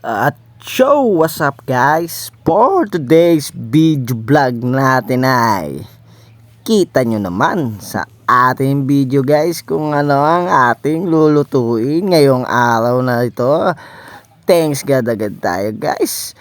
At show, what's up guys? For today's video vlog natin ay kita nyo naman sa ating video guys kung ano ang ating lulutuin ngayong araw na ito. Thanks God agad tayo guys.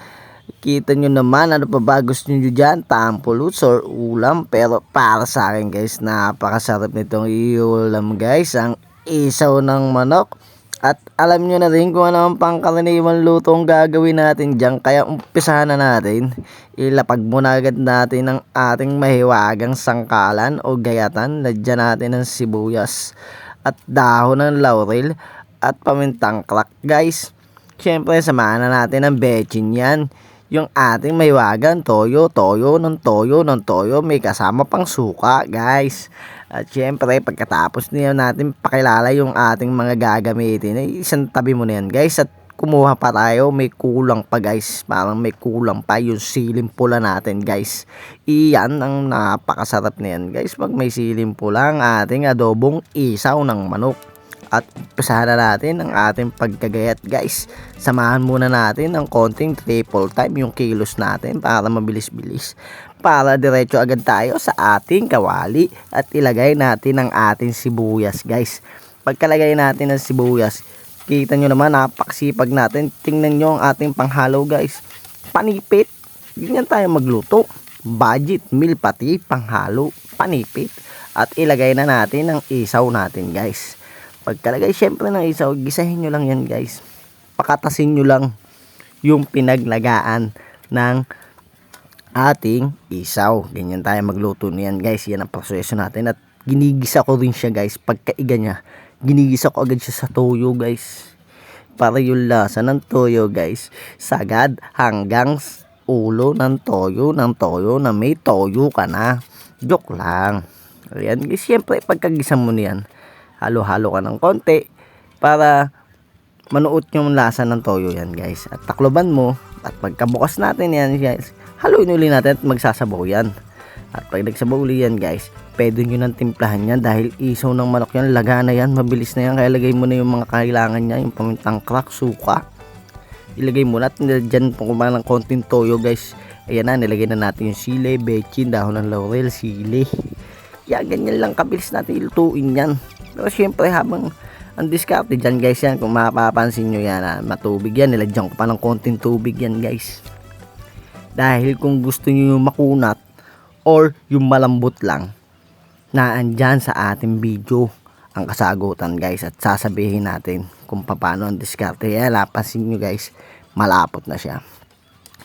Kita nyo naman ano pa ba gusto nyo dyan, tampoluts or ulam. Pero para sa akin guys, napakasarap nitong iulam guys, ang isaw ng manok. At alam nyo na rin kung ano ang pangkaraniwang lutong gagawin natin dyan. Kaya umpisahan na natin. Ilapag muna agad natin ang ating mahiwagang sangkalan o gayatan. Lagyan natin ng sibuyas at dahon ng laurel at pamintang crack guys. Siyempre samahan na natin ang bechin yan. Yung ating mahiwagang toyo ng toyo. May kasama pang suka guys. At syempre pagkatapos niya natin pakilala yung ating mga gagamitin, ay isang tabi mo na yan guys. At kumuha pa tayo, may kulang pa guys, parang may kulang pa yung siling pula natin guys. Iyan ang napakasarap na yan guys pag may siling pula, ang ating adobong isaw ng manok. At umpasahan na natin ang ating pagkagayat guys. Samahan muna natin ng konting triple time yung kilos natin para mabilis-bilis. Para diretso agad tayo sa ating kawali at ilagay natin ang ating sibuyas guys. Pagkalagay natin ng sibuyas, kita nyo naman napakasipag natin. Tingnan nyo ang ating panghalo guys. Panipit. Ganyan tayo magluto. Budget meal pati panghalo. Panipit. At ilagay na natin ang isaw natin guys. Pagkalagay syempre ng isaw, gisahin nyo lang yan guys. Pakatasin nyo lang yung pinaglagaan ng ating isaw. Ganyan tayo magluto niyan guys. Yan ang proseso natin. At ginigisa ko rin siya guys. Pagkaiga niya, ginigisa ko agad siya sa toyo guys. Para yung lasa ng toyo guys, sagad hanggang ulo ng toyo na may toyo ka na. Joke lang. Ayan guys, syempre pagkagisa mo niyan, halo-halo ka ng konti para manuot yung lasa ng toyo yan guys. At takloban mo. At pagkabukas natin yan guys, haluin uli natin at magsasabaw yan. At pag nagsabaw uli yan guys, pwede nyo nang timplahan yan dahil isaw ng manok yan, laga na yan, mabilis na yan. Kaya lagay mo na yung mga kailangan niya, yung pamintang crack, suka. Ilagay mo na at dyan po kumain ng konting toyo guys. Ayan na, nilagay na natin yung sili, bechin, dahon ng laurel, sili. Kaya ganyan lang kabilis natin ilutuin yan. Pero syempre habang ang diskarte dyan guys yan, kung mapapansin nyo yan, matubig yan, nilagyan ko pa ng konting tubig yan guys. Dahil kung gusto nyo yung makunat or yung malambot lang, naandyan sa ating video ang kasagutan guys. At sasabihin natin kung paano ang diskarte. Kaya napansin nyo guys, malapot na siya.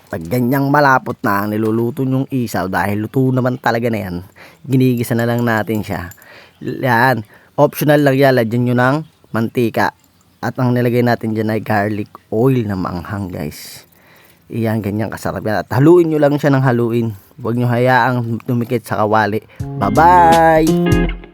Pag ganyang malapot na ang niluluto nyong isaw, dahil luto naman talaga na yan, ginigisa na lang natin siya. Yan, optional lang yan, lagyan nyo ng mantika. At ang nilagay natin dyan ay garlic oil na maanghang guys. Iyan, ganyan kasarap yan. At haluin nyo lang siya ng haluin. Huwag nyo hayaang dumikit sa kawali. Bye bye!